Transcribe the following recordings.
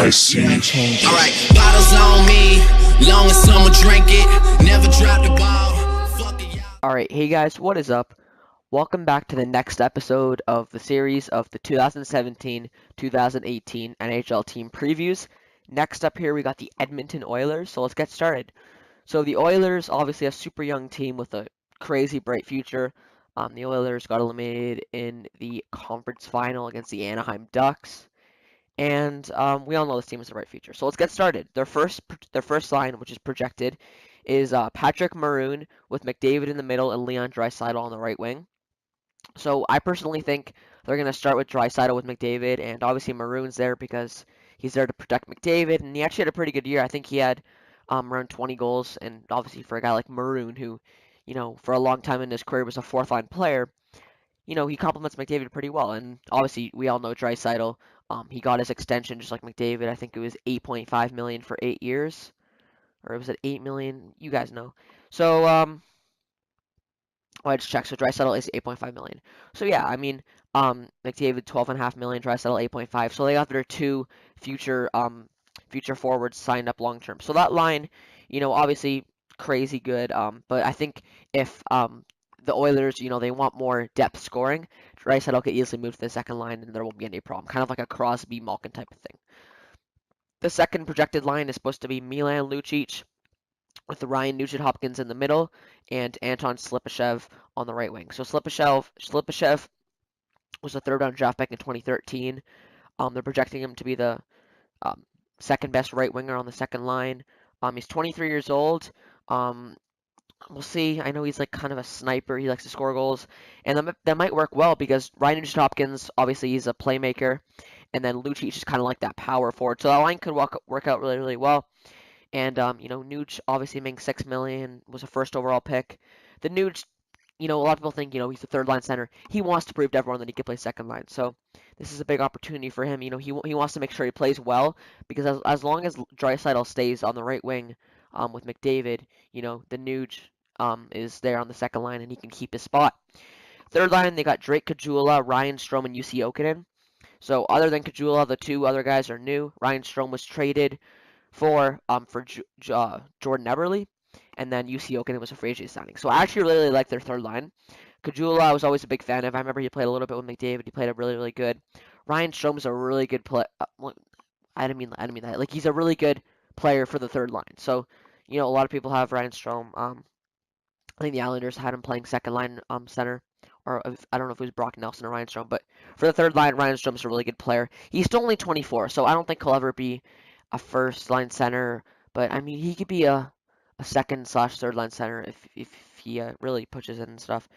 I see change. Alright, bottles on me, long as someone drink it, never drop the ball. Fuck it, y'all. Alright, hey guys, what is up? Welcome back to the next episode of the series of the 2017-2018 NHL team previews. Next up here we got the Edmonton Oilers, so let's get started. So the Oilers, obviously a super young team with a crazy bright future. The Oilers got eliminated in the conference final against the Anaheim Ducks. And we all know this team has a bright future. So let's get started. Their first line, which is projected, is Patrick Maroon with McDavid in the middle and Leon Draisaitl on the right wing. So I personally think they're going to start with Draisaitl with McDavid, and obviously Maroon's there because he's there to protect McDavid, and he actually had a pretty good year. I think he had around 20 goals, and obviously for a guy like Maroon, who, you know, for a long time in his career was a fourth-line player, you know, he complements McDavid pretty well. And obviously we all know Draisaitl. He got his extension just like McDavid. I think it was $8.5 million for 8 years, or was it $8 million? You guys know. So I just checked. So Draisaitl is $8.5 million. So yeah, I mean, McDavid $12.5 million, Draisaitl $8.5. So they got their two future forwards signed up long term. So that line, you know, obviously crazy good. But I think if the Oilers, you know, they want more depth scoring, Draisaitl could easily move to the second line and there won't be any problem. Kind of like a Crosby Malkin type of thing. The second projected line is supposed to be Milan Lucic with the Ryan Nugent-Hopkins in the middle and Anton Slepyshev on the right wing. So Slepyshev was a third-round draft pick in 2013. They're projecting him to be the second best right winger on the second line. He's 23 years old. We'll see. I know he's like kind of a sniper. He likes to score goals, and that might work well because Ryan Nugent-Hopkins, obviously he's a playmaker, and then Lucic is kind of like that power forward. So that line could work out really, really well. And you know, Nuge obviously making $6 million, was a first overall pick. The Nuge, you know, a lot of people think, you know, he's a third line center. He wants to prove to everyone that he can play second line. So this is a big opportunity for him. You know, he wants to make sure he plays well because as long as Draisaitl stays on the right wing with McDavid, you know, the Nuge is there on the second line and he can keep his spot. Third line, they got Drake Caggiula, Ryan Strome, and UC Jokinen. So other than Caggiula, the two other guys are new. Ryan Strome was traded for Jordan Eberle, and then UC Jokinen was a free agent signing. So I actually really like their third line. Caggiula I was always a big fan of. I remember he played a little bit with McDavid. He played it really, really good. Ryan Strome's a really good player. I didn't mean that. Like, he's a really good player for the third line. So, you know, a lot of people have Ryan Strome. I think the Islanders had him playing second line center, or I don't know if it was Brock Nelson or Ryan Strome, but for the third line, Ryan Strome's a really good player. He's still only 24, so I don't think he'll ever be a first line center, but I mean he could be a second/third line center if he really pushes it and stuff.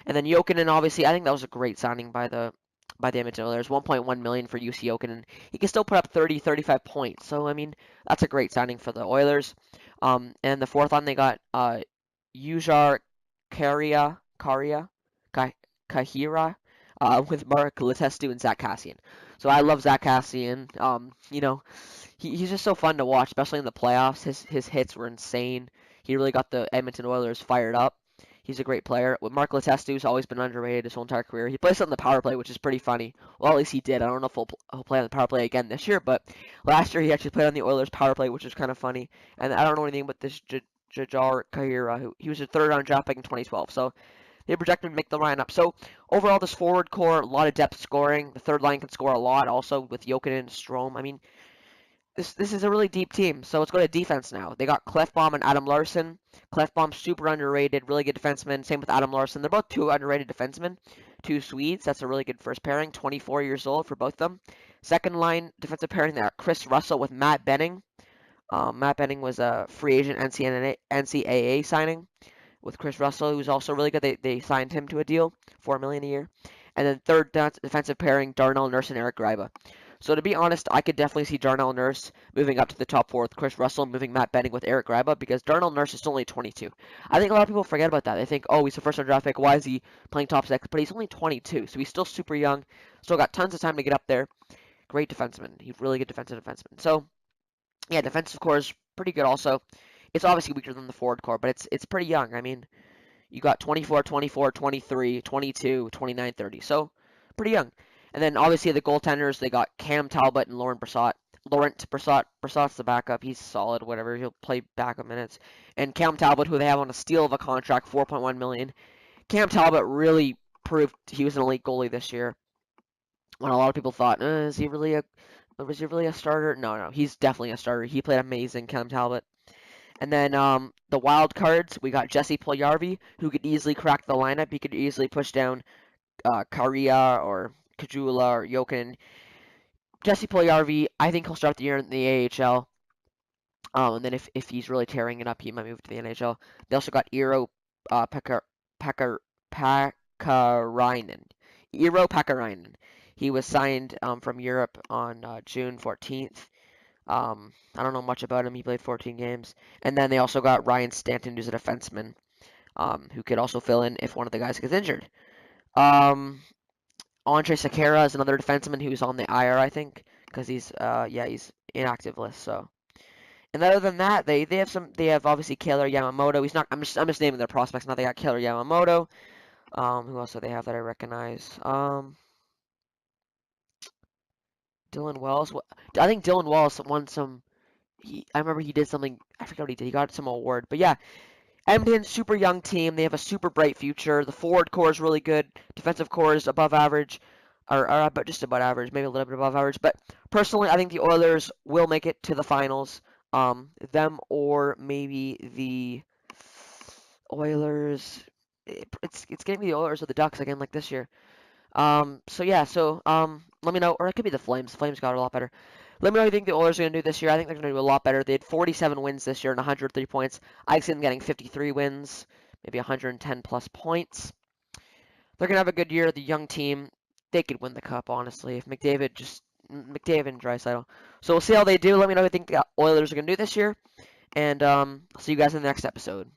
And then Jokinen, obviously, I think that was a great signing by the Edmonton Oilers. $1.1 million for UC Jokinen. He can still put up 35 points. So I mean that's a great signing for the Oilers. And the fourth line they got Ujar Kahira with Mark Letestu and Zach Kassian. So I love Zach Kassian. You know, he's just so fun to watch, especially in the playoffs. His hits were insane. He really got the Edmonton Oilers fired up. He's a great player. With Mark Letestu's always been underrated his whole entire career. He plays on the power play, which is pretty funny. Well, at least he did. I don't know if he'll play on the power play again this year, but last year he actually played on the Oilers power play, which is kind of funny. And I don't know anything about this Jajar Kahira, who he was a third-round draft pick in 2012. So they project him to make the lineup. So overall, this forward core, a lot of depth scoring. The third line can score a lot also with Jokinen and Strome. I mean, this is a really deep team. So let's go to defense now. They got Klefbom and Adam Larsson. Klefbom, super underrated, really good defenseman. Same with Adam Larsson. They're both two underrated defensemen, two Swedes. That's a really good first pairing. 24 years old for both of them. Second line defensive pairing, they got Chris Russell with Matt Benning. Matt Benning was a free agent NCAA signing with Chris Russell, who's also really good. They signed him to a deal, $4 million a year. And then third defensive pairing, Darnell Nurse and Eric Gryba. So to be honest, I could definitely see Darnell Nurse moving up to the top four with Chris Russell, moving Matt Benning with Eric Gryba, because Darnell Nurse is only 22. I think a lot of people forget about that. They think, oh, he's a first-round draft pick. Why is he playing top six? But he's only 22, so he's still super young. Still got tons of time to get up there. Great defenseman. He's really good defensive defenseman. So yeah, defensive core is pretty good also. It's obviously weaker than the forward core, but it's pretty young. I mean, you got 24, 24, 23, 22, 29, 30. So pretty young. And then obviously the goaltenders, they got Cam Talbot and Lauren Brossoit. Laurent Brassard's the backup. He's solid, whatever. He'll play backup minutes. And Cam Talbot, who they have on a steal of a contract, 4.1 million. Cam Talbot really proved he was an elite goalie this year. When a lot of people thought, was he really a starter? No, he's definitely a starter. He played amazing, Cam Talbot. And then the wild cards, we got Jesse Puljujarvi, who could easily crack the lineup. He could easily push down Kariya or Kajula or Jokin. Jesse Puljujarvi, I think he'll start the year in the AHL. And then if he's really tearing it up, he might move to the NHL. They also got Eero Pakarainen. Eero Pakarainen. He was signed from Europe on June 14th. I don't know much about him. He played 14 games. And then they also got Ryan Stanton, who's a defenseman, who could also fill in if one of the guys gets injured. Andre Sekera is another defenseman who's on the IR, I think, because he's inactive list. So, and other than that, they have obviously Kailer Yamamoto. He's not. I'm just naming their prospects now. They got Kailer Yamamoto. Who else do they have that I recognize? Dylan Wells. I think Dylan Wells won some. I remember he did something. I forget what he did. He got some award. But yeah, Edmonton, super young team. They have a super bright future. The forward core is really good. Defensive core is above average, or just about average, maybe a little bit above average. But personally, I think the Oilers will make it to the finals. Them or maybe the Oilers. It's gonna be the Oilers or the Ducks again, like this year. Let me know, or it could be the Flames. The Flames got a lot better. Let me know what you think the Oilers are going to do this year. I think they're going to do a lot better. They had 47 wins this year and 103 points. I see them getting 53 wins, maybe 110 plus points. They're going to have a good year. The young team, they could win the cup, honestly. If McDavid and Draisaitl. So we'll see how they do. Let me know what you think the Oilers are going to do this year. And I'll see you guys in the next episode.